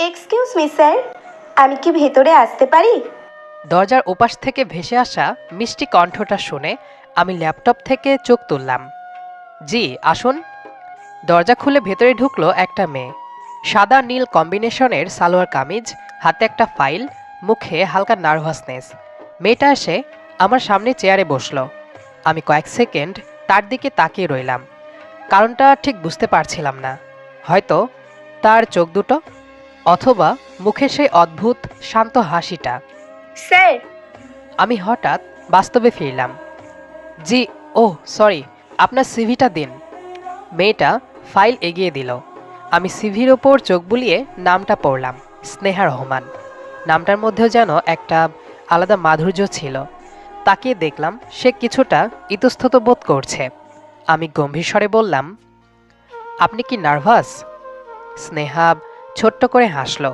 Excuse me sir, আমি কি ভেতরে আসতে পারি? দরজার ওপাশ থেকে ভেসে আসা মিষ্টি কণ্ঠটা শুনে আমি ল্যাপটপ থেকে চোখ তুললাম। জি আসুন। দরজা খুলে ভেতরে ঢুকলো একটা মেয়ে। সাদা নীল কম্বিনেশনের সালোয়ার কামিজ, হাতে একটা ফাইল, মুখে হালকা নার্ভাসনেস। মেয়েটা এসে আমার সামনে চেয়ারে বসলো। আমি কয়েক সেকেন্ড তার দিকে তাকিয়ে রইলাম। কারণটা ঠিক বুঝতে পারছিলাম না। হয়তো তার চোখ দুটো, অথবা মুখের সেই অদ্ভুত শান্ত হাসিটা। স্যার। আমি হঠাৎ বাস্তবে ফিরলাম। জি, ও সরি, আপনার সিভিটা দিন। মেয়েটা ফাইল এগিয়ে দিল। আমি সিভির ওপর চোখ বুলিয়ে নামটা পড়লাম, স্নেহা রহমান। নামটার মধ্যেও যেন একটা আলাদা মাধুর্য ছিল। তাকিয়ে দেখলাম সে কিছুটা ইতস্তত বোধ করছে। আমি গম্ভীর স্বরে বললাম, আপনি কি নার্ভাস? স্নেহা ছোট্ট করে হাসল।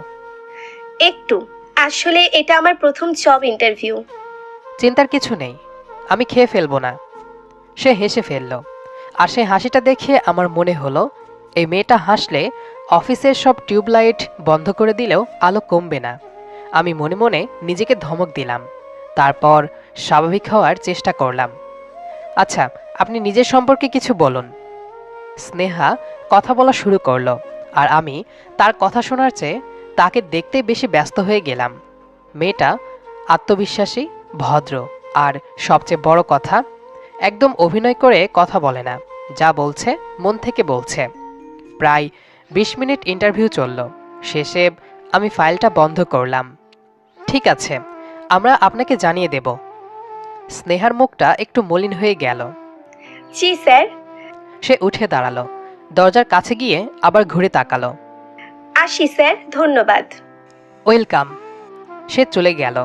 একটু। আসলে এটা আমার প্রথম জব ইন্টারভিউ। চিন্তার কিছু নেই, আমি খেয়ে ফেলবো না। সে হেসে ফেলল। আর সেই হাসিটা দেখে আমার মনে হলো এই মেয়েটা হাসলে অফিসের সব টিউবলাইট বন্ধ করে দিলেও আলো কমবে না। আমি মনে মনে নিজেকে ধমক দিলাম। তারপর স্বাভাবিক হওয়ার চেষ্টা করলাম। আচ্ছা, আপনি নিজের সম্পর্কে কিছু বলুন। স্নেহা কথা বলা শুরু করলো, আর আমি তার কথা শোনার চেয়ে তাকে দেখতে বেশি ব্যস্ত হয়ে গেলাম। মেয়েটা আত্মবিশ্বাসী, ভদ্র, আর সবচেয়ে বড় কথা, একদম অভিনয় করে কথা বলে না। যা বলছে মন থেকে বলছে। প্রায় ২০ মিনিট ইন্টারভিউ চলল। শেষে আমি ফাইলটা বন্ধ করলাম। ঠিক আছে, আমরা আপনাকে জানিয়ে দেব। স্নেহার মুখটা একটু মলিন হয়ে গেল। জি স্যার। সে উঠে দাঁড়ালো, দরজার কাছে গিয়ে আবার ঘুরে তাকালো। আসি স্যার, ধন্যবাদ। ওয়েলকাম। সে চলে গেল।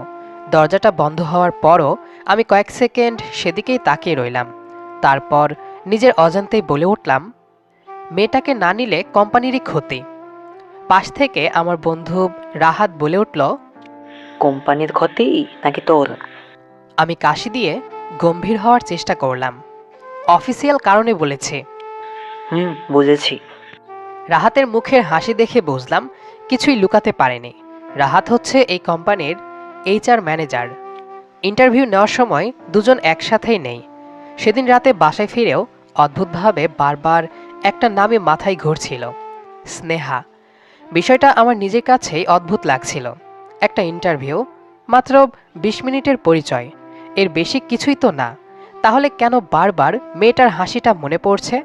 দরজাটা বন্ধ হওয়ার পরও আমি কয়েক সেকেন্ড সেদিকেই তাকিয়ে রইলাম। তারপর নিজের অজান্তেই বলে উঠলাম, মেয়েটাকে না নিলে কোম্পানিরই ক্ষতি। পাশ থেকে আমার বন্ধু রাহাত বলে উঠল, কোম্পানির ক্ষতি নাকি তোর? আমি কাশি দিয়ে গম্ভীর হওয়ার চেষ্টা করলাম। অফিসিয়াল কারণে বলেছে। বুঝেছি। রাহাতের মুখের হাসি দেখে বুঝলাম কিছুই লুকাতে পারেনি। রাহাত হচ্ছে এই কোম্পানির এইচআর ম্যানেজার। ইন্টারভিউ নেওয়ার সময় দুজন একসাথেই নেই। সেদিন রাতে বাসায় ফিরেও অদ্ভুতভাবে বারবার একটা নামে মাথায় ঘুরছিল, স্নেহা। বিষয়টা আমার নিজের কাছেই অদ্ভুত লাগছিল। একটা ইন্টারভিউ, মাত্র ২০ মিনিটের পরিচয়, এর বেশি কিছুই তো না। তাহলে কেন বারবার মেয়েটার হাসিটা মনে পড়ছে?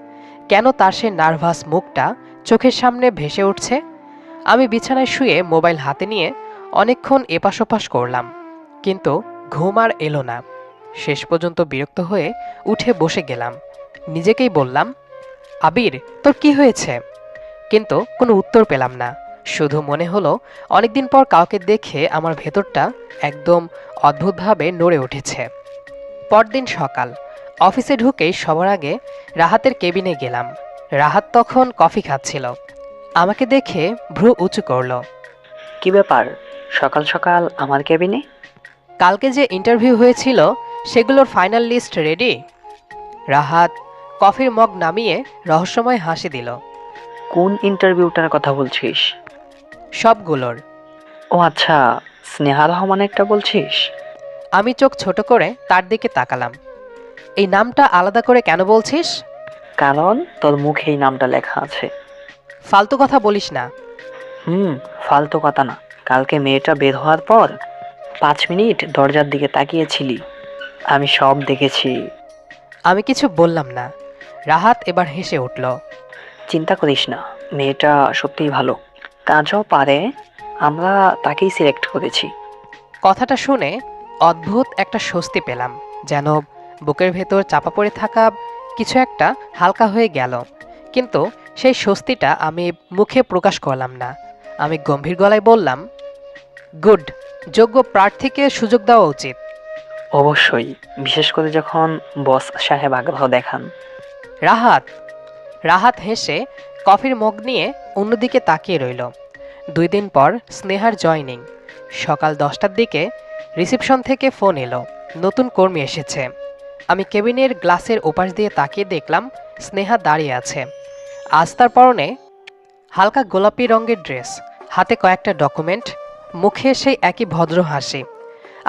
কেন তার সে নার্ভাস মুখটা চোখের সামনে ভেসে উঠছে? আমি বিছানায় শুয়ে মোবাইল হাতে নিয়ে অনেকক্ষণ এপাশ ওপাশ করলাম, কিন্তু ঘুম আর এলো না। শেষ পর্যন্ত বিরক্ত হয়ে উঠে বসে গেলাম। নিজেকেই বললাম, আবির, তোর কি হয়েছে? কিন্তু কোনো উত্তর পেলাম না। শুধু মনে হলো অনেকদিন পর কাউকে দেখে আমার ভেতরটা একদম অদ্ভুতভাবে নড়ে উঠেছে। পরদিন সকাল, অফিসে ঢুকেই সবার আগে রাহাতের কেবিনে গেলাম। রাহাত তখন কফি খাচ্ছিল। আমাকে দেখে ভ্রু উঁচু করল। কি ব্যাপার, সকাল সকাল আমার কেবিনে? কালকে যে ইন্টারভিউ হয়েছিল সেগুলোর ফাইনাল লিস্ট রেডি? রাহাত কফির মগ নামিয়ে রহস্যময় হাসি দিল। কোন ইন্টারভিউটার কথা বলছিস? সবগুলোর। ও আচ্ছা, স্নেহা রহমানেরটা বলছিস? আমি চোখ ছোট করে তার দিকে তাকালাম। এই নামটা আলাদা করে কেন বলছিস? কারণ তোর মুখে এই নামটা লেখা আছে। ফালতু কথা বলিস না। ফালতু কথা না। কালকে মেয়েটা বের হওয়ার পর ৫ মিনিট দরজার দিকে তাকিয়েছিলি, আমি সব দেখেছি। আমি কিছু বললাম না। রাহাত এবার হেসে উঠল। চিন্তা করিস না, মেয়েটা সত্যিই ভালো, কাজও পারে। আমরা তাকেই সিলেক্ট করেছি। কথাটা শুনে অদ্ভুত একটা স্বস্তি পেলাম, যেন বুকের ভেতর চাপা পড়ে থাকা কিছু একটা হালকা হয়ে গেল। কিন্তু সেই স্বস্তিটা আমি মুখে প্রকাশ করলাম না। আমি গম্ভীর গলায় বললাম, গুড, যোগ্য প্রার্থীকে সুযোগ দেওয়া উচিত। অবশ্যই, বিশেষ করে যখন বস সাহেব আগ্রহ দেখান। রাহাত। রাহাত হেসে কফির মগ নিয়ে অন্যদিকে তাকিয়ে রইল। ২ দিন পর স্নেহার জয়নিং। সকাল 10টার দিকে রিসেপশন থেকে ফোন এলো, নতুন কর্মী এসেছে। আমি কেবিনের গ্লাসের ওপাশ দিয়ে তাকিয়ে দেখলাম স্নেহা দাঁড়িয়ে আছে। আজ তার পরনে হালকা গোলাপি রঙের ড্রেস, হাতে কয়েকটা ডকুমেন্ট, মুখে সেই একই ভদ্র হাসি।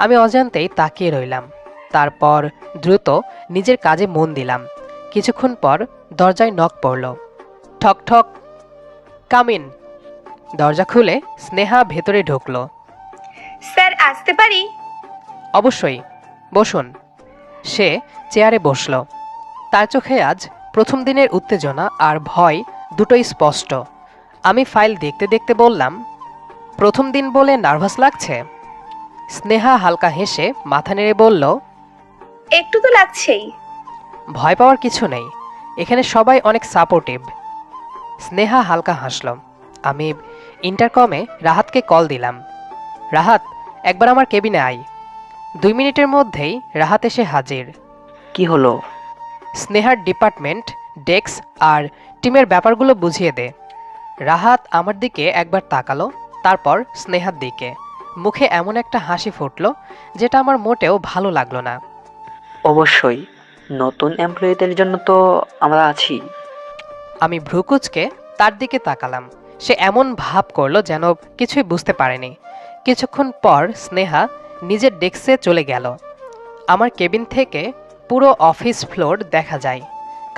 আমি অজান্তেই তাকিয়ে রইলাম। তারপর দ্রুত নিজের কাজে মন দিলাম। কিছুক্ষণ পর দরজায় নক পড়ল। ঠক ঠক। Come in. দরজা খুলে স্নেহা ভেতরে ঢুকল। স্যার আসতে পারি? অবশ্যই, বসুন। সে চেয়ারে বসল। তার চোখে আজ প্রথম দিনের উত্তেজনা আর ভয় দুটোই স্পষ্ট। আমি ফাইল দেখতে দেখতে বললাম, প্রথম দিন বলে নার্ভাস লাগছে? স্নেহা হালকা হেসে মাথা নেড়ে বলল, একটু তো লাগছেই। ভয় পাওয়ার কিছু নেই, এখানে সবাই অনেক সাপোর্টিভ। স্নেহা হালকা হাসল। আমি ইন্টারকমে রাহাতকে কল দিলাম। রাহাত, একবার আমার কেবিনে আয়। 2 মিনিটের মধ্যেই রাহাত এসে হাজির। কি হলো? স্নেহার ডিপার্টমেন্ট, ডেস্ক আর টিমের ব্যাপারগুলো বুঝিয়ে দে। রাহাত আমার দিকে একবার তাকালো, তারপর স্নেহার দিকে। মুখে এমন একটা হাসি ফুটল যেটা আমার মোটেও ভালো লাগলো না। অবশ্যই, নতুন এমপ্লয়ীদের জন্য তো আমরা আছি। আমি ভ্রুকুচকে তার দিকে তাকালাম। সে এমন ভাব করলো যেন কিছুই বুঝতে পারেনি। কিছুক্ষণ পর স্নেহা নিজের ডেস্কে চলে গেল। আমার কেবিন থেকে পুরো অফিস ফ্লোর দেখা যায়।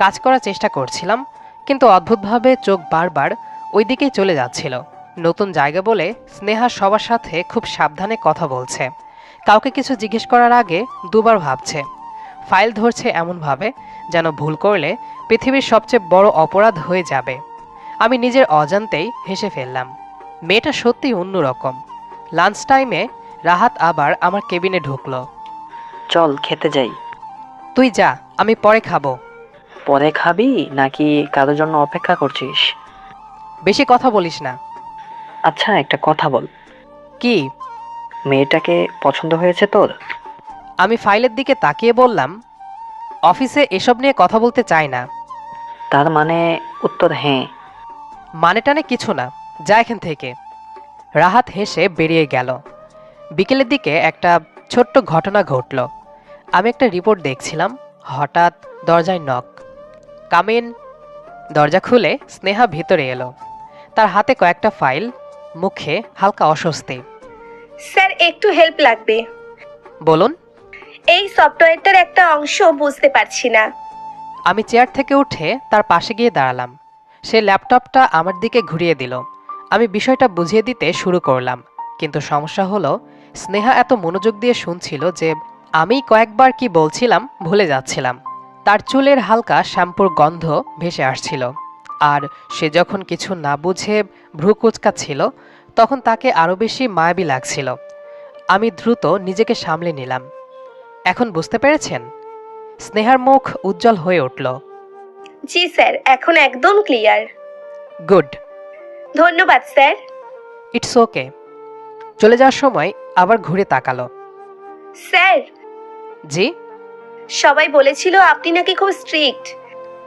কাজ করার চেষ্টা করছিলাম, কিন্তু অদ্ভুতভাবে চোখ বারবার ওই দিকেই চলে যাচ্ছিল। নতুন জায়গা বলে স্নেহা সবার সাথে খুব সাবধানে কথা বলছে। কাউকে কিছু জিজ্ঞেস করার আগে দুবার ভাবছে। ফাইল ধরছে এমনভাবে যেন ভুল করলে পৃথিবীর সবচেয়ে বড় অপরাধ হয়ে যাবে। আমি নিজের অজান্তেই হেসে ফেললাম। মেয়েটা সত্যিই অন্যরকম। লাঞ্চ টাইমে রাহাত আবার আমার কেবিনে ঢুকলো। চল খেতে যাই। তুই যা, আমি পরে খাবো। পরে খাবি নাকি কারোর জন্য অপেক্ষা করছিস? বেশি কথা বলিস না। আচ্ছা, একটা কথা বল, কি? মেয়েটাকে পছন্দ হয়েছে তোর? আমি ফাইলের দিকে তাকিয়ে বললাম, অফিসে এসব নিয়ে কথা বলতে চাই না। তার মানে উত্তর হ্যাঁ? মানে টানে কিছু না, যা এখান থেকে। রাহাত হেসে বেরিয়ে গেল। বিকেলের দিকে একটা ছোট্ট ঘটনা ঘটল। আমি একটা রিপোর্ট দেখছিলাম, হঠাৎ দরজায় নক। কামিন। দরজা খুলে স্নেহা ভিতরে এলো। তার হাতে কয়েকটা ফাইল, মুখে হালকা অস্বস্তি। স্যার একটু হেল্প লাগবে। বলুন। এই সফটওয়্যারটার একটা অংশ বুঝতে পারছি না। আমি চেয়ার থেকে উঠে তার পাশে গিয়ে দাঁড়ালাম। সে ল্যাপটপটা আমার দিকে ঘুরিয়ে দিল। আমি বিষয়টা বুঝিয়ে দিতে শুরু করলাম, কিন্তু সমস্যা হলো স্নেহা এত মনোযোগ দিয়ে শুনছিল যে আমি কয়েকবার কি বলছিলাম ভুলে যাচ্ছিলাম। তার চুলের হালকা শ্যাম্পুর গন্ধ ভেসে আসছিল, আর সে যখন কিছু না বুঝে ভ্রু কুঁচকাচ্ছিল তখন তাকে আরও বেশি মায়াবী লাগছিল। আমি দ্রুত নিজেকে সামলে নিলাম। এখন বুঝতে পেরেছেন? স্নেহার মুখ উজ্জ্বল হয়ে উঠল। জি স্যার, এখন একদম ক্লিয়ার। গুড। ধন্যবাদ স্যার। It's okay. চলে যাওয়ার সময় আবার ঘুরে তাকালো। স্যার, জি? সবাই বলেছিল আপনি নাকি খুব স্ট্রিক্ট।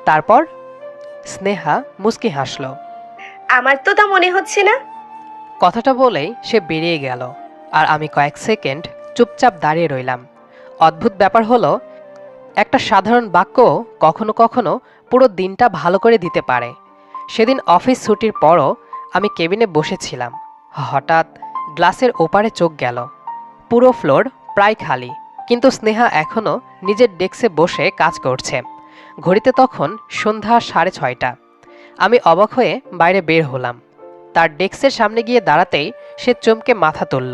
তারপর? স্নেহা মুচকি হাসল। আমার তো তা মনে হচ্ছে না। কথাটা বলেই সে বেরিয়ে গেল, আর আমি কয়েক সেকেন্ড চুপচাপ দাঁড়িয়ে রইলাম। অদ্ভুত ব্যাপার হলো, একটা সাধারণ বাক্য কখনো কখনো পুরো দিনটা ভালো করে দিতে পারে। সেদিন অফিস ছুটির পরও আমি কেবিনে বসেছিলাম। হঠাৎ গ্লাসের ওপারে চোখ গেল। পুরো ফ্লোর প্রায় খালি, কিন্তু স্নেহা এখনও নিজের ডেস্কে বসে কাজ করছে। ঘড়িতে তখন সন্ধ্যা 6:30। আমি অবাক হয়ে বাইরে বের হলাম। তার ডেস্কের সামনে গিয়ে দাঁড়াতেই সে চমকে মাথা তুলল।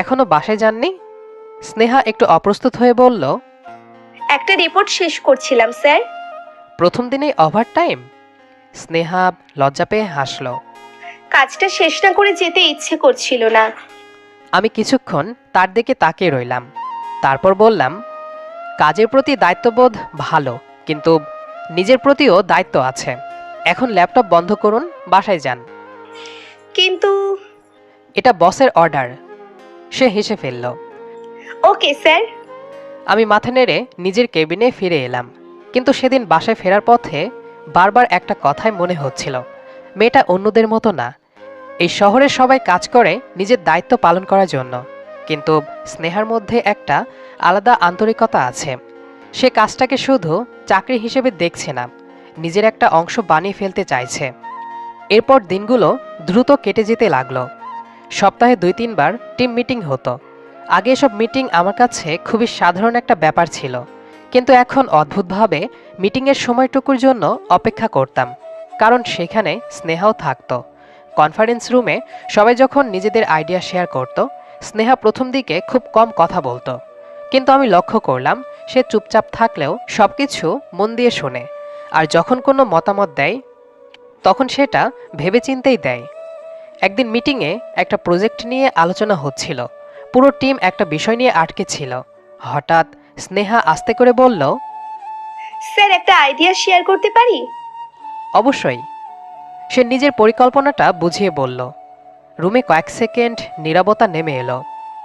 এখনো বাসায় যাননি? স্নেহা একটু অপ্রস্তুত হয়ে বলল, একটা রিপোর্ট শেষ করছিলাম স্যার। প্রথম দিনেই ওভারটাইম? স্নেহা লজ্জা পেয়ে হাসল। কাজটা শেষ না করে যেতে ইচ্ছে করছিল না। আমি কিছুক্ষণ তার দিকে তাকিয়ে রইলাম, তারপর বললাম, কাজের প্রতি দায়িত্ববোধ ভালো, কিন্তু নিজের প্রতিও দায়িত্ব আছে। এখন ল্যাপটপ বন্ধ করুন, বাসায় যান। কিন্তু এটা বসের অর্ডার। সে হেসে ফেলল। Okay sir. আমি মাথা নেড়ে নিজের কেবিনে ফিরে এলাম, কিন্তু সেদিন বাসায় ফেরার পথে বারবার একটা কথাই মনে হচ্ছিল, মেয়েটা অন্যদের মতো না। এই শহরে সবাই কাজ করে নিজের দায়িত্ব পালন করার জন্য, কিন্তু স্নেহার মধ্যে একটা আলাদা আন্তরিকতা আছে। সে কাজটাকে শুধু চাকরি হিসেবে দেখছে না, নিজের একটা অংশ বানিয়ে ফেলতে চাইছে। এরপর দিনগুলো দ্রুত কেটে যেতে লাগলো। সপ্তাহে 2-3 বার টিম মিটিং হতো। আগে এসব মিটিং আমার কাছে খুবই সাধারণ একটা ব্যাপার ছিল, কিন্তু এখন অদ্ভুতভাবে মিটিংয়ের সময়টুকুর জন্য অপেক্ষা করতাম, কারণ সেখানে স্নেহাও থাকতো। কনফারেন্স রুমে সবাই যখন নিজেদের আইডিয়া শেয়ার করত, স্নেহা প্রথম দিকে খুব কম কথা বলতো, কিন্তু আমি লক্ষ্য করলাম সে চুপচাপ থাকলেও সবকিছু মন দিয়ে শোনে, আর যখন কোনো মতামত দেয় তখন সেটা ভেবেচিন্তেই দেয়। একদিন মিটিংয়ে একটা প্রজেক্ট নিয়ে আলোচনা হচ্ছিল। পুরো টিম একটা বিষয় নিয়ে আটকে ছিল। হঠাৎ স্নেহা আস্তে করে বলল, স্যার, একটা আইডিয়া শেয়ার করতে পারি? অবশ্যই। সে নিজের পরিকল্পনাটা বুঝিয়ে বলল। রুমে কয়েক সেকেন্ড নীরবতা নেমে এলো।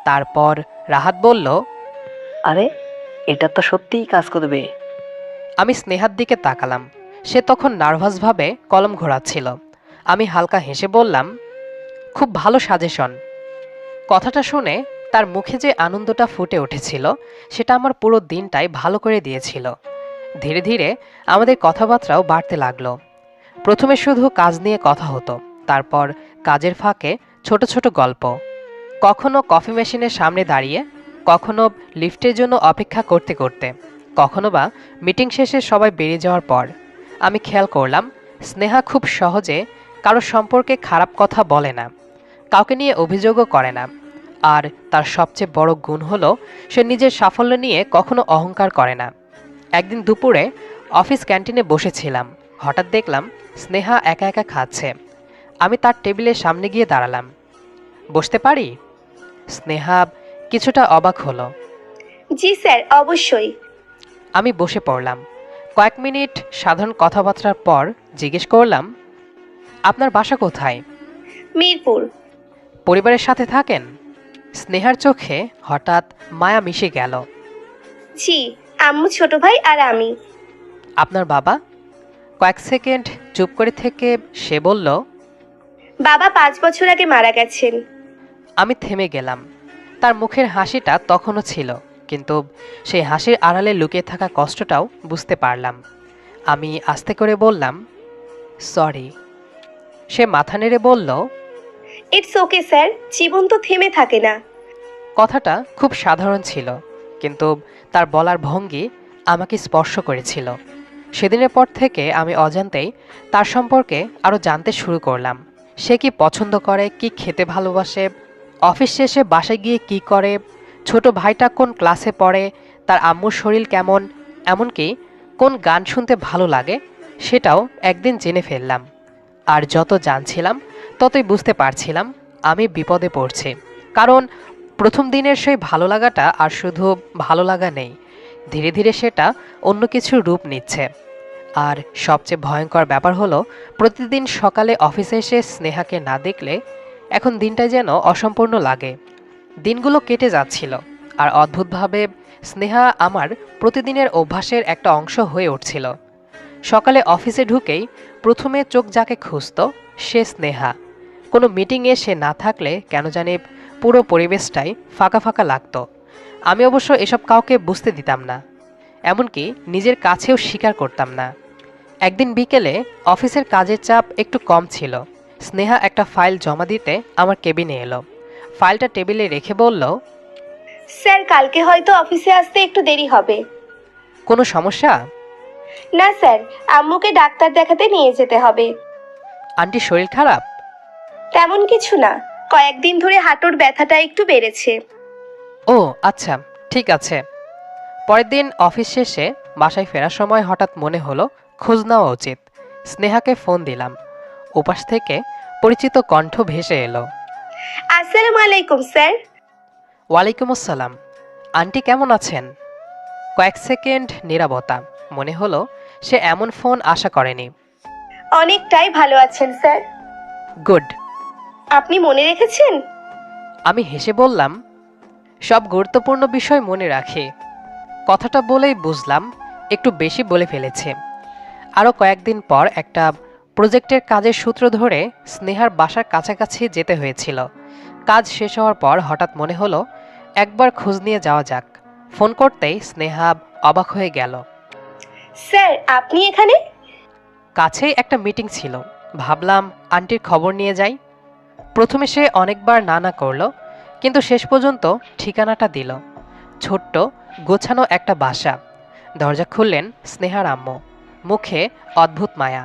তারপর রাহাত বলল, আরে, এটা তো সত্যিই কাজ করবে। আমি স্নেহার দিকে তাকালাম। সে তখন নার্ভাসভাবে কলম ঘোরাচ্ছিল। আমি হালকা হেসে বললাম, খুব ভালো সাজেশন। কথাটা শুনে তার মুখে যে আনন্দটা ফুটে উঠেছিল সেটা আমার পুরো দিনটাই ভালো করে দিয়েছিল। ধীরে ধীরে আমাদের কথাবার্তাও বাড়তে লাগলো। প্রথমে শুধু কাজ নিয়ে কথা হতো, তারপর কাজের ফাঁকে ছোট ছোট গল্প, কখনো কফি মেশিনের সামনে দাঁড়িয়ে, কখনো লিফটের জন্য অপেক্ষা করতে করতে, কখনো বা মিটিং শেষে সবাই বেরিয়ে যাওয়ার পর। আমি খেয়াল করলাম স্নেহা খুব সহজে কারো সম্পর্কে খারাপ কথা বলে না, কাউকে নিয়ে অভিযোগও করে না। আর তার সবচেয়ে বড় গুণ হলো সে নিজের সাফল্য নিয়ে কখনো অহংকার করে না। একদিন দুপুরে অফিস ক্যান্টিনে বসেছিলাম। হঠাৎ দেখলাম স্নেহা একা একা খাচ্ছে। আমি তার টেবিলের সামনে গিয়ে দাঁড়ালাম। বসতে পারি? স্নেহা কিছুটা অবাক হলো। জি স্যার, অবশ্যই। আমি বসে পড়লাম। কয়েক মিনিট সাধারণ কথাবার্তার পর জিজ্ঞেস করলাম, আপনার বাসা কোথায়? মিরপুর। পরিবারের সাথে থাকেন? স্নেহার চোখে হঠাৎ মায়া মিশে গেল। জি, আম্মু, ছোট ভাই আর আমি। আপনার বাবা? কয়েক সেকেন্ড চুপ করে থেকে সে বলল, বাবা 5 বছর আগে মারা গেছেন। আমি থেমে গেলাম। তার মুখের হাসিটা তখনও ছিল, কিন্তু সেই হাসির আড়ালে লুকিয়ে থাকা কষ্টটাও বুঝতে পারলাম। আমি আস্তে করে বললাম, সরি। সে মাথা নেড়ে বলল, ইটস ওকে স্যার, জীবন তো থেমে থাকে না। কথাটা খুব সাধারণ ছিল, কিন্তু তার বলার ভঙ্গি আমাকে স্পর্শ করেছিল। সেদিনের পর থেকে আমি অজান্তেই তার সম্পর্কে আরও জানতে শুরু করলাম। সে কি পছন্দ করে, কি খেতে ভালোবাসে, অফিস শেষে বাসায় গিয়ে কি করে, ছোট ভাইটা কোন ক্লাসে পড়ে, তার আম্মুর শরীর কেমন, এমনকি কোন গান শুনতে ভালো লাগে সেটাও একদিন জেনে ফেললাম। আর যত জানছিলাম ততই বুঝতে পারছিলাম আমি বিপদে পড়ছি, কারণ প্রথম দিনের সেই ভালো লাগাটা আর শুধু ভালো লাগা নেই, ধীরে ধীরে সেটা অন্য কিছুর রূপ নিচ্ছে। আর সবচেয়ে ভয়ঙ্কর ব্যাপার হলো, প্রতিদিন সকালে অফিসে এসে স্নেহাকে না দেখলে এখন দিনটা যেন অসম্পূর্ণ লাগে। দিনগুলো কেটে যাচ্ছিল, আর অদ্ভুতভাবে স্নেহা আমার প্রতিদিনের অভ্যাসের একটা অংশ হয়ে উঠছিল। সকালে অফিসে ঢুকেই প্রথমে চোখ যাকে খুঁজত সে স্নেহা। কোনো মিটিংয়ে সে না থাকলে কেন জানি পুরো পরিবেশটাই ফাঁকা ফাঁকা লাগতো। আমি অবশ্য এসব কাউকে বুঝতে দিতাম না, এমনকি নিজের কাছেও স্বীকার করতাম না। একদিন বিকেলে অফিসের কাজের চাপ একটু কম ছিল। স্নেহা একটা ফাইল জমা দিতে আমার কেবিনে এলো। ফাইলটা টেবিলে রেখে বলল, স্যার, কালকে হয়তো অফিসে আসতে একটু দেরি হবে। কোনো সমস্যা? না স্যার, আম্মুকে ডাক্তার দেখাতে নিয়ে যেতে হবে। আন্টির শরীর খারাপ? তেমন কিছু না, কয়েকদিন ধরে হাঁটুর ব্যথাটা একটু বেড়েছে। ও আচ্ছা, ঠিক আছে। পরের দিন অফিস শেষে বাসায় ফেরার সময় হঠাৎ মনে হলো খোঁজ নেওয়া উচিত। স্নেহাকে ফোন দিলাম। ওপাশ থেকে পরিচিত কণ্ঠ ভেসে এলো, আসসালামু আলাইকুম স্যার। ওয়ালাইকুম আসসালাম। আন্টি কেমন আছেন? কয়েক সেকেন্ড নীরবতা। মনে হলো সে এমন ফোন আশা করেনি। অনেকটাই ভালো আছেন স্যার। গুড। আপনি মনে রেখেছেন? আমি হেসে বললাম, সব গুরুত্বপূর্ণ বিষয় মনে রাখি। কথাটা বলেই বুঝলাম একটু বেশি বলে ফেলেছে। আরও কয়েকদিন পর একটা প্রজেক্টের কাজের সূত্র ধরে স্নেহার বাসার কাছাকাছি যেতে হয়েছিল। কাজ শেষ হওয়ার পর হঠাৎ মনে হলো একবার খোঁজ নিয়ে যাওয়া যাক। ফোন করতেই স্নেহা অবাক হয়ে গেল। স্যার, আপনি এখানে? কাছেই একটা মিটিং ছিল, ভাবলাম আন্টির খবর নিয়ে যাই। প্রথমে সে অনেকবার না না করলো, কিন্তু শেষ পর্যন্ত ঠিকানাটা দিল। ছোট্ট গোছানো একটা বাসা। দরজা খুললেন স্নেহার আম্মু, মুখে অদ্ভুত মায়া।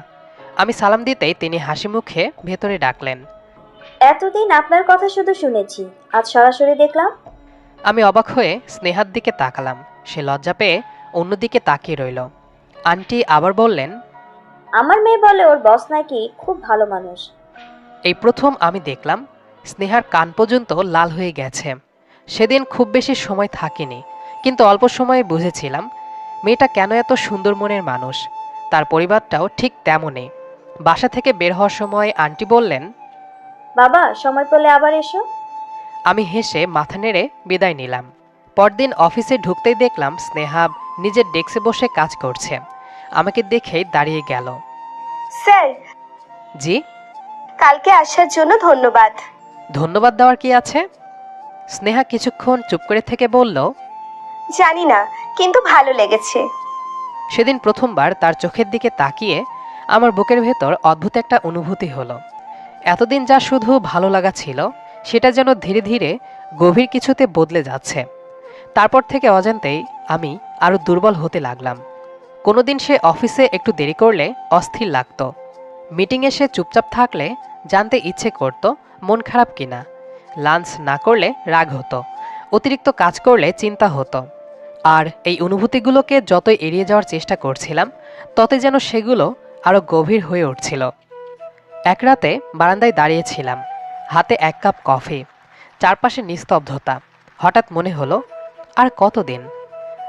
আমি সালাম দিতেই তিনি হাসি মুখে ভেতরে ডাকলেন। এতদিন আপনার কথা শুধু শুনেছি, আজ সরাসরি দেখলাম। আমি অবাক হয়ে স্নেহার দিকে তাকালাম। সে লজ্জা পেয়ে অন্যদিকে তাকিয়ে রইল। আন্টি আবার বললেন, আমার মেয়ে বলে ওর বস নাকি খুব ভালো মানুষ। এই প্রথম আমি দেখলাম স্নেহার কান পর্যন্ত লাল হয়ে গেছে। সেদিন খুব বেশি সময় থাকিনি, কিন্তু অল্প সময়ে বুঝেছিলাম মেয়েটা কেন এত সুন্দর মনের মানুষ। তার পরিবারটাও ঠিক তেমনই। বাসা থেকে বের হওয়ার সময় আন্টি বললেন, বাবা সময় পেলে আবার এসো। আমি হেসে মাথা নেড়ে বিদায় নিলাম। পরদিন অফিসে ঢুকতেই দেখলাম স্নেহা নিজের ডেস্কে বসে কাজ করছে। আমাকে দেখেই দাঁড়িয়ে গেল। স্যার, জি? কালকে আসার জন্য ধন্যবাদ। ধন্যবাদ দেওয়ার কি আছে? স্নেহা কিছুক্ষণ চুপ করে থেকে বলল, জানি না, কিন্তু ভালো লেগেছে। সেদিন প্রথমবার তার চোখের দিকে তাকিয়ে আমার বুকের ভেতর অদ্ভুত একটা অনুভূতি হলো। এতদিন যা শুধু ভালো লাগা ছিল, সেটা যেন ধীরে ধীরে গভীর কিছুতে বদলে যাচ্ছে। তারপর থেকে অজান্তেই আমি আরও দুর্বল হতে লাগলাম। কোনোদিন সে অফিসে একটু দেরি করলে অস্থির লাগতো। মিটিংয়ে সে চুপচাপ থাকলে জানতে ইচ্ছে করতো মন খারাপ কিনা। লাঞ্চ না করলে রাগ হতো, অতিরিক্ত কাজ করলে চিন্তা হতো। আর এই অনুভূতিগুলোকে যতই এড়িয়ে যাওয়ার চেষ্টা করছিলাম, ততই যেন সেগুলো আরও গভীর হয়ে উঠছিল। এক রাতে বারান্দায় দাঁড়িয়েছিলাম, হাতে এক কাপ কফি, চারপাশে নিস্তব্ধতা। হঠাৎ মনে হলো, আর কতদিন?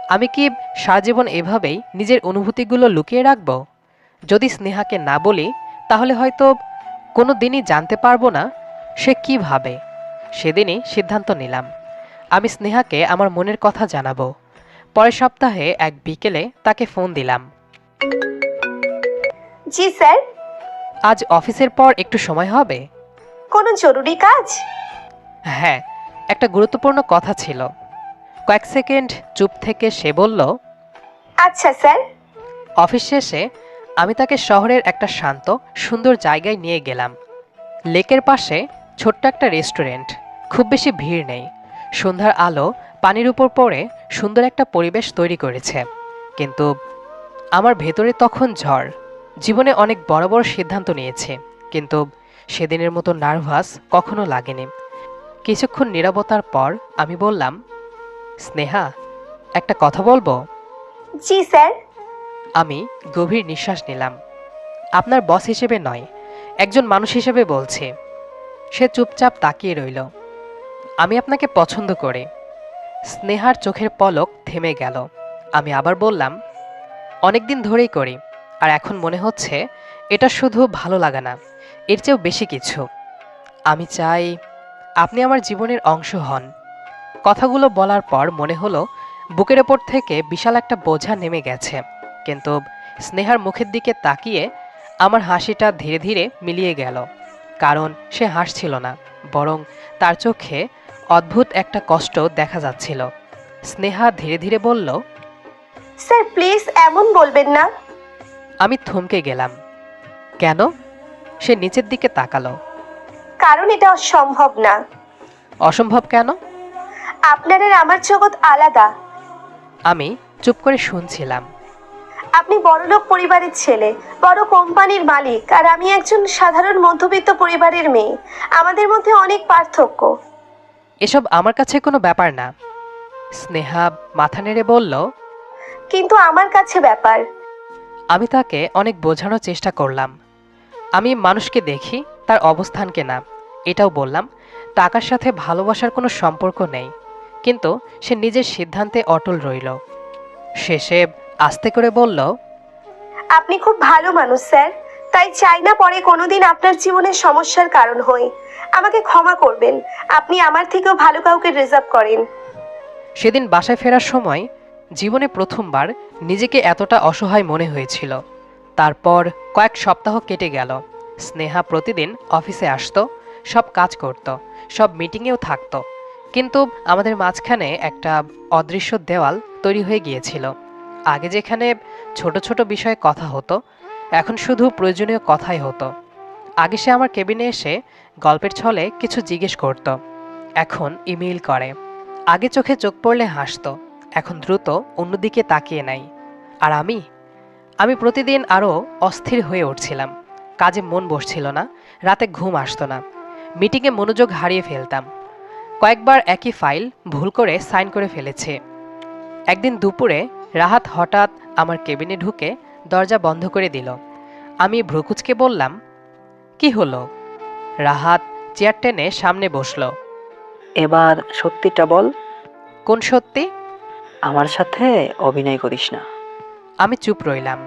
আমি কি সারা জীবন এভাবেই নিজের অনুভূতিগুলো লুকিয়ে রাখব? যদি স্নেহাকে না বলি, তাহলে হয়তো কোনো দিনই জানতে পারবো না সে কী ভাবে। সেদিনই সিদ্ধান্ত নিলাম, আমি স্নেহাকে আমার মনের কথা জানাবো। পরের সপ্তাহে এক বিকেলে তাকে ফোন দিলাম। জি স্যার। আজ অফিসের পর একটু সময় হবে? কোনো জরুরি কাজ? হ্যাঁ, একটা গুরুত্বপূর্ণ কথা ছিল। কয়েক সেকেন্ড চুপ থেকে সে বলল, আচ্ছা স্যার। অফিস শেষে আমি তাকে শহরের একটা শান্ত সুন্দর জায়গায় নিয়ে গেলাম। লেকের পাশে ছোট্ট একটা রেস্টুরেন্ট, খুব বেশি ভিড় নেই। সন্ধ্যার আলো পানির উপর পড়ে সুন্দর একটা পরিবেশ তৈরি করেছে। কিন্তু আমার ভেতরে তখন ঝড়। জীবনে অনেক বড় বড় সিদ্ধান্ত নিয়েছি, কিন্তু সেদিনের মতো নার্ভাস কখনো লাগেনি। কিছুক্ষণ নীরবতার পর আমি বললাম, স্নেহা, একটা কথা বলবো? জি স্যার। আমি গভীর নিঃশ্বাস নিলাম। আপনার বস হিসেবে নয়, একজন মানুষ হিসেবে বলছি। সে চুপচাপ তাকিয়ে রইল। আমি আপনাকে পছন্দ করি। স্নেহার চোখের পলক থেমে গেল। আমি আবার বললাম, অনেকদিন ধরেই করি, আর এখন মনে হচ্ছে এটা শুধু ভালো লাগা না, এর চেয়েও বেশি কিছু। আমি চাই আপনি আমার জীবনের অংশ হন। কথাগুলো বলার পর মনে হলো বুকের ওপর থেকে বিশাল একটা বোঝা নেমে গেছে। কিন্তু স্নেহার মুখের দিকে তাকিয়ে আমার হাসিটা ধীরে ধীরে মিলিয়ে গেল। কারণ সে হাসছিল না, বরং তার চোখে অদ্ভুত একটা কষ্ট দেখা যাচ্ছিল। স্নেহা ধীরে ধীরে বলল, স্যার প্লিজ এমন বলবেন না। আমি থমকে গেলাম। কেন? সে নিচের দিকে তাকালো। কারণ এটা অসম্ভব না। অসম্ভব কেন? আপনার আর আমার জগৎ আলাদা। আমি চুপ করে শুনছিলাম। আপনি বড়লোক পরিবারের ছেলে, বড় কোম্পানির মালিক, আর আমি একজন সাধারণ মধ্যবিত্ত পরিবারের মেয়ে। আমাদের মধ্যে অনেক পার্থক্য। এসব আমার কাছে কোনো ব্যাপার না। স্নেহা মাথা নেড়ে বলল। কিন্তু আমার কাছে ব্যাপার। আমি তাকে অনেক বোঝানোর চেষ্টা করলাম। আমি মানুষকে দেখি, তার অবস্থানকে না। এটাও বললাম টাকার সাথে ভালোবাসার কোনো সম্পর্ক নেই। কিন্তু সে নিজের সিদ্ধান্তে অটল রইল। শেষে আস্তে করে বলল, আপনি খুব ভালো মানুষ স্যার, তাই চাই না পরে কোনোদিন আপনার জীবনের সমস্যার কারণ হই। আমাকে ক্ষমা করবেন, আপনি আমার থেকেও ভালো কাউকে রিজার্ভ করেন। সেদিন বাসায় ফেরার সময় জীবনে প্রথমবার নিজেকে এতটা অসহায় মনে হয়েছিল। তারপর কয়েক সপ্তাহ কেটে গেল। স্নেহা প্রতিদিন অফিসে আসতো, সব কাজ করত, সব মিটিংয়েও থাকতো। কিন্তু আমাদের মাঝখানে একটা অদৃশ্য দেওয়াল তৈরি হয়ে গিয়েছিল। আগে যেখানে ছোট ছোট বিষয়ে কথা হতো, এখন শুধু প্রয়োজনীয় কথাই হতো। আগে সে আমার কেবিনে এসে গল্পের ছলে কিছু জিজ্ঞেস করত, এখন ইমেইল করে। আগে চোখে চোখ পড়লে হাসতো, এখন দ্রুত অন্যদিকে তাকিয়ে নাই। আর আমি প্রতিদিন আরও অস্থির হয়ে উঠছিলাম। কাজে মন বসছিল না, রাতে ঘুম আসতো না, মিটিংয়ে মনোযোগ হারিয়ে ফেলতাম। কয়েকবার একই ফাইল ভুল করে সাইন করে ফেলেছে। একদিন দুপুরে রাহাত হঠাৎ আমার কেবিনে ঢুকে দরজা বন্ধ করে দিল। আমি ভ্রুকুচকে বললাম, কি হলো? রাহাত চেয়ার টেনে সামনে বসলো। এবার সত্যিটা বল। কোন সত্যি? আমার সাথে অভিনয় করিস না। আমি চুপ রইলাম।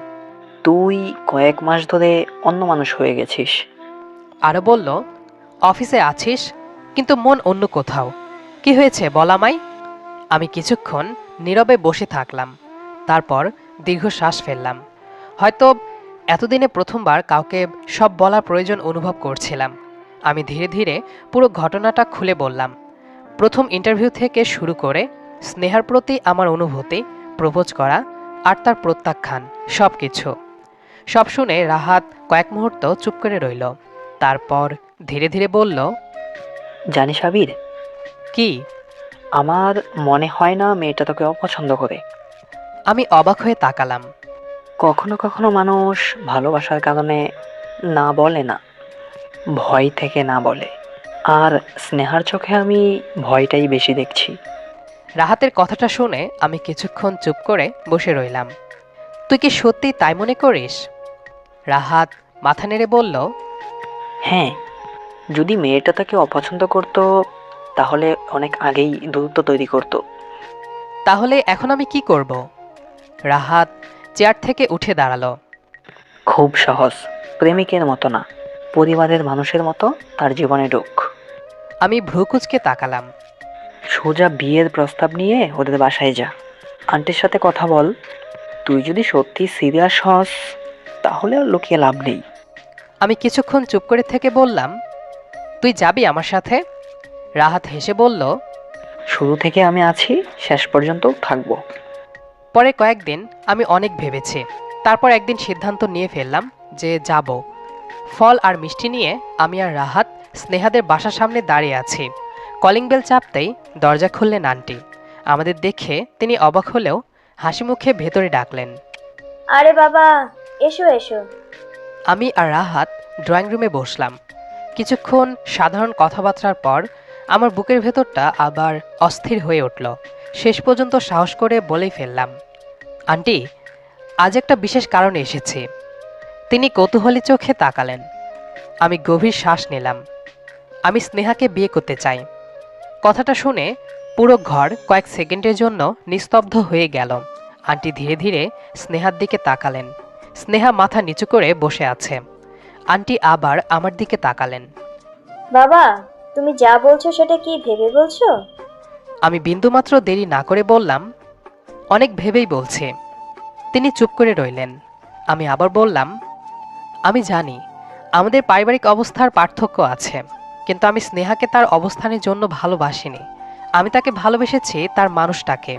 তুই কয়েক মাস ধরে অন্য মানুষ হয়ে গেছিস। আরও বলল, অফিসে আছিস কিন্তু মন অন্য কোথাও। কি হয়েছে বল আমায়। আমি কিছুক্ষণ নীরবে বসে থাকলাম, তারপর দীর্ঘশ্বাস ফেললাম। হয়তো এতদিনে প্রথমবার কাউকে সব বলার প্রয়োজন অনুভব করছিলাম। আমি ধীরে ধীরে পুরো ঘটনাটা খুলে বললাম, প্রথম ইন্টারভিউ থেকে শুরু করে স্নেহার প্রতি আমার অনুভূতি, প্রপোজ করা আর তার প্রত্যাখ্যান, সব কিছু। সব শুনে রাহাত কয়েক মুহূর্ত চুপ করে রইল, তারপর ধীরে ধীরে বলল, জানিস আবির, কি? আমার মনে হয় না মেয়েটা তোকে অপছন্দ করে। আমি অবাক হয়ে তাকালাম। কখনো কখনো মানুষ ভালোবাসার কারণে না বলে না, ভয় থেকে না বলে। আর স্নেহার চোখে আমি ভয়টাই বেশি দেখছি। রাহাতের কথাটা শুনে আমি কিছুক্ষণ চুপ করে বসে রইলাম। তুই কি সত্যি তাই মনে করিস? রাহাত মাথা নেড়ে বলল, হ্যাঁ, যদি মেয়েটা তাকে অপছন্দ করতো তাহলে অনেক আগেই দূরত্ব তৈরি করতো। তাহলে এখন আমি কি করব? রাহাত চেয়ার থেকে উঠে দাঁড়ালো। খুব সহজ, প্রেমিকের মতো না, পরিবারের মানুষের মতো তার জীবনে ঢুক। আমি ভ্রুকুচকে তাকালাম। সোজা বিয়ের প্রস্তাব নিয়ে ওদের বাসায় যা, আন্টির সাথে কথা বল। তুই যদি সত্যি সিরিয়াস হস তাহলে আর লুকিয়ে লাভ নেই। আমি কিছুক্ষণ চুপ করে থেকে বললাম, তুই যাবি আমার সাথে? রাহাত হেসে বলল, শুরু থেকে আমি আছি, শেষ পর্যন্ত থাকবো। পরে কয়েকদিন আমি অনেক ভেবেছি, তারপর একদিন সিদ্ধান্ত নিয়ে ফেললাম যে যাব। ফল আর মিষ্টি নিয়ে আমি আর রাহাত স্নেহাদের বাসার সামনে দাঁড়িয়ে আছি। কলিং বেল চাপতেই দরজা খুললেন আন্টি। আমাদের দেখে তিনি অবাক হলেও হাসি মুখে ভেতরে ডাকলেন। আরে বাবা, এসো এসো। আমি আর রাহাত ড্রয়িং রুমে বসলাম। কিছুক্ষণ সাধারণ কথাবার্তার পর আমার বুকের ভেতরটা আবার অস্থির হয়ে উঠল। শেষ পর্যন্ত সাহস করে বলেই ফেললাম, আন্টি, আজ একটা বিশেষ কারণে এসেছি। তিনি কৌতূহলী চোখে তাকালেন। আমি গভীর শ্বাস নিলাম। আমি স্নেহাকে বিয়ে করতে চাই। কথাটা শুনে পুরো ঘর কয়েক সেকেন্ডের জন্য নিস্তব্ধ হয়ে গেল। আন্টি ধীরে ধীরে স্নেহার দিকে তাকালেন। স্নেহা মাথা নিচু করে বসে আছে। আন্টি আবার আমার দিকে তাকালেন। বাবা, তুমি যা বলছো সেটা কি ভেবে বলছো? আমি বিন্দুমাত্র দেরি না করে বললাম, অনেক ভেবেই বলছি। তিনি চুপ করে রইলেন। আমি আবার বললাম, আমি জানি আমাদের পারিবারিক অবস্থার পার্থক্য আছে, কিন্তু আমি স্নেহাকে তার অবস্থানের জন্য ভালোবাসিনি। আমি তাকে ভালোবেসেছি তার মানুষটাকে।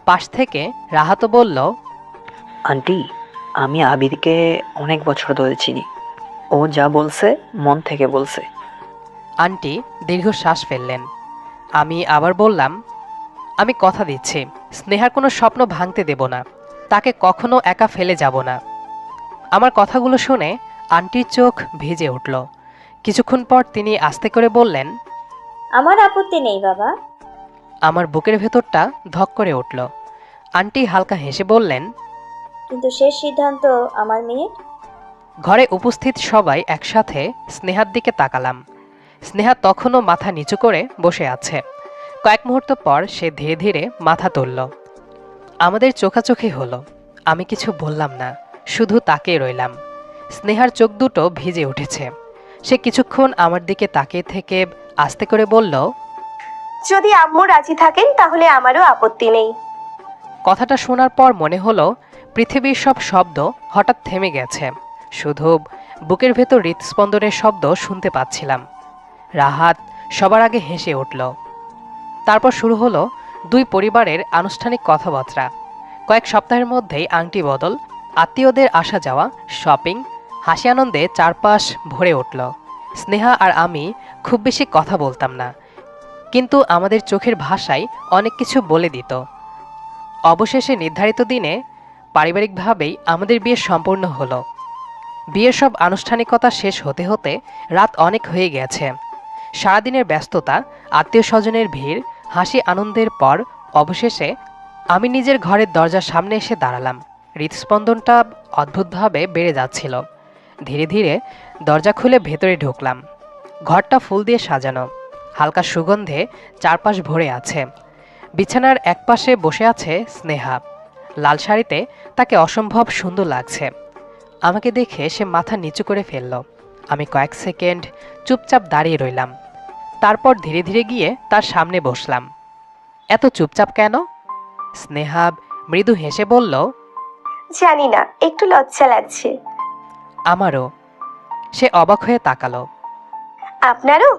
পাশ থেকে রাহাতও বলল, আন্টি, আমি আবিরকে অনেক বছর ধরে চিনি। ও যা বলছে মন থেকে বলছে। আন্টি দীর্ঘশ্বাস ফেললেন। আমি আবার বললাম, আমি কথা দিচ্ছি স্নেহার কোনো স্বপ্ন ভাঙতে দেব না, তাকে কখনো একা ফেলে যাব না। আমার কথাগুলো শুনে আন্টির চোখ ভিজে উঠল। কিছুক্ষণ পর তিনি আস্তে করে বললেন, আমার আপত্তি নেই বাবা। আমার বুকের ভেতরটা ধক করে উঠল। আন্টি হালকা হেসে বললেন, কিন্তু শেষ সিদ্ধান্ত আমার মেয়ের। ঘরে উপস্থিত সবাই একসাথে স্নেহার দিকে তাকালাম। স্নেহা তখনও মাথা নিচু করে বসে আছে। কয়েক মুহূর্ত পর সে ধীরে ধীরে মাথা তুলল। আমাদের চোখাচোখি হলো। আমি কিছু বললাম না, শুধু তাকিয়ে রইলাম। স্নেহার চোখ দুটো ভিজে উঠেছে। সে কিছুক্ষণ আমার দিকে তাকিয়ে থেকে আস্তে করে বলল, যদি আম্মু রাজি থাকেন তাহলে আমারও আপত্তি নেই। কথাটা শোনার পর মনে হলো পৃথিবীর সব শব্দ হঠাৎ থেমে গেছে। শুধু বুকের ভেতর হৃদস্পন্দনের শব্দ শুনতে পাচ্ছিলাম। রাহাত সবার আগে হেসে উঠল। তারপর শুরু হলো দুই পরিবারের আনুষ্ঠানিক কথাবার্তা। কয়েক সপ্তাহের মধ্যেই আংটি বদল, আত্মীয়দের আসা যাওয়া, শপিং, হাসি আনন্দে চারপাশ ভরে উঠল। স্নেহা আর আমি খুব বেশি কথা বলতাম না, কিন্তু আমাদের চোখের ভাষায় অনেক কিছু বলে দিত। অবশেষে নির্ধারিত দিনে পারিবারিকভাবেই আমাদের বিয়ে সম্পূর্ণ হলো। বিয়ের সব আনুষ্ঠানিকতা শেষ হতে হতে রাত অনেক হয়ে গেছে। সারাদিনের ব্যস্ততা, আত্মীয় স্বজনের ভিড়, হাসি আনন্দের পর অবশেষে আমি নিজের ঘরের দরজার সামনে এসে দাঁড়ালাম। হৃদস্পন্দনটা অদ্ভুতভাবে বেড়ে যাচ্ছিল। ধীরে ধীরে দরজা খুলে ভেতরে ঢুকলাম। ঘরটা ফুল দিয়ে সাজানো, হালকা সুগন্ধে চারপাশ ভরে আছে। বিছানার একপাশে বসে আছে স্নেহা। লাল শাড়িতে তাকে অসম্ভব সুন্দর লাগছে। আমাকে দেখে সে মাথা নিচু করে ফেলল। আমি কয়েক সেকেন্ড চুপচাপ দাঁড়িয়ে রইলাম। তারপর ধীরে ধীরে গিয়ে তার সামনে বসলাম। এত চুপচাপ কেন? স্নেহা মৃদু হেসে বলল, জানি না, একটু লজ্জা লাগছে। আমারও। সে অবাক হয়ে তাকালো। আপনারও?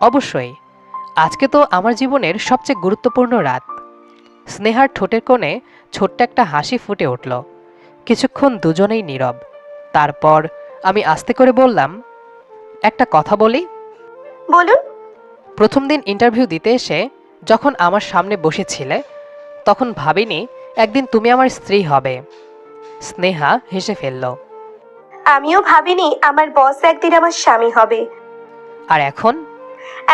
অবশ্যই, আজকে তো আমার জীবনের সবচেয়ে গুরুত্বপূর্ণ রাত। স্নেহার ঠোঁটের কোণে ছোট্ট একটা হাসি ফুটে উঠল। কিছুক্ষণ দুজনেই নীরব। তারপর আমি আস্তে করে বললাম, একটা কথা বলি। বলুন। প্রথম দিন ইন্টারভিউ দিতে এসে যখন আমার সামনে বসেছিলে, তখন ভাবিনি একদিন তুমি আমার স্ত্রী হবে। স্নেহা হেসে ফেলল। আমিও ভাবিনি আমার বস একদিন আমার স্বামী হবে। আর এখন?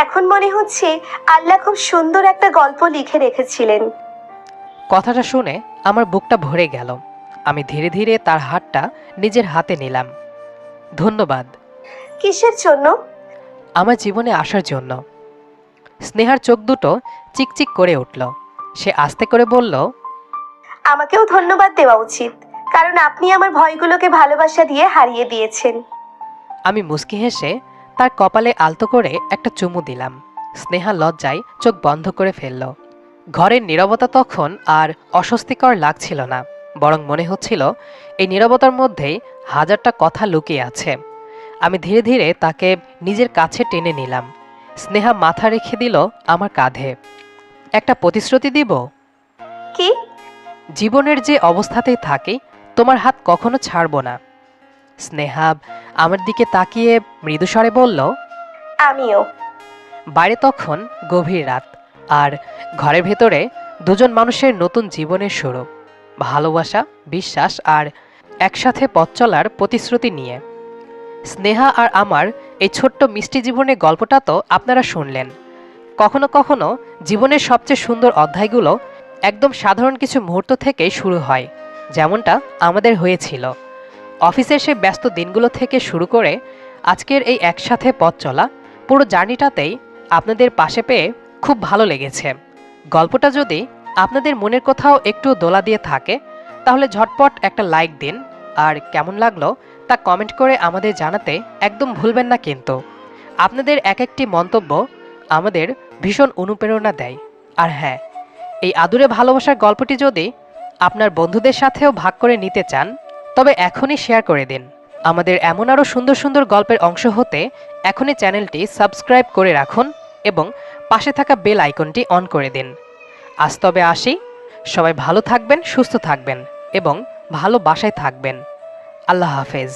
এখন মনে হচ্ছে আল্লাহ খুব সুন্দর একটা গল্প লিখে রেখেছিলেন। কথাটা শুনে আমার বুকটা ভরে গেল। আমি ধীরে ধীরে তার হাতটা নিজের হাতে নিলাম। ধন্যবাদ। কিসের জন্য? আমার জীবনে আসার জন্য। স্নেহার চোখ দুটো চিকচিক করে উঠল। সে আস্তে করে বলল, আমাকেও ধন্যবাদ দেওয়া উচিত, কারণ আপনি আমার ভয়গুলোকে ভালোবাসা দিয়ে হারিয়ে দিয়েছেন। আমি মুচকি হেসে তার কপালে আলতো করে একটা চুমু দিলাম। স্নেহা লজ্জায় চোখ বন্ধ করে ফেলল। ঘরের নীরবতা তখন আর অস্বস্তিকর লাগছিল না, বরং মনে হচ্ছিল এই নীরবতার মধ্যেই হাজারটা কথা লুকিয়ে আছে। আমি ধীরে ধীরে তাকে নিজের কাছে টেনে নিলাম। স্নেহা মাথা রেখে দিল আমার কাঁধে। একটা প্রতিশ্রুতি দিব। কি? জীবনের যে অবস্থাতেই থাকি, তোমার হাত কখনো ছাড়ব না। স্নেহা আমার দিকে তাকিয়ে মৃদুস্বরে বলল, আমিও। বাইরে তখন গভীর রাত, আর ঘরের ভেতরে দুজন মানুষের নতুন জীবনের শুরু। ভালোবাসা, বিশ্বাস আর একসাথে পথ চলার প্রতিশ্রুতি নিয়ে। স্নেহা আর আমার এই ছোট্ট মিষ্টি জীবনের গল্পটা তো আপনারা শুনলেন। কখনো কখনো জীবনের সবচেয়ে সুন্দর অধ্যায়গুলো একদম সাধারণ কিছু মুহূর্ত থেকেই শুরু হয়, যেমনটা আমাদের হয়েছিল। অফিসের সেই ব্যস্ত দিনগুলো থেকে শুরু করে আজকের এই একসাথে পথ চলা, পুরো জার্নিটাতেই আপনাদের পাশে পেয়ে খুব ভালো লেগেছে। গল্পটা যদি আপনাদের মনের কোথাও একটু দোলা দিয়ে থাকে, তাহলে ঝটপট একটা লাইক দিন, আর কেমন লাগলো তা কমেন্ট করে আমাদের জানাতে একদম ভুলবেন না কিন্তু। আপনাদের এক একটি মন্তব্য আমাদের ভীষণ অনুপ্রেরণা দেয়। আর হ্যাঁ, এই আদুরে ভালোবাসার গল্পটি যদি আপনার বন্ধুদের সাথেও ভাগ করে নিতে চান, তবে এখনই শেয়ার করে দিন। আমাদের এমন আরও সুন্দর সুন্দর গল্পের অংশ হতে এখনই চ্যানেলটি সাবস্ক্রাইব করে রাখুন এবং পাশে থাকা বেল আইকনটি অন করে দিন। আজ তবে আসি। সবাই ভালো থাকবেন, সুস্থ থাকবেন এবং ভালোবাসায় থাকবেন। আল্লাহ হাফেজ।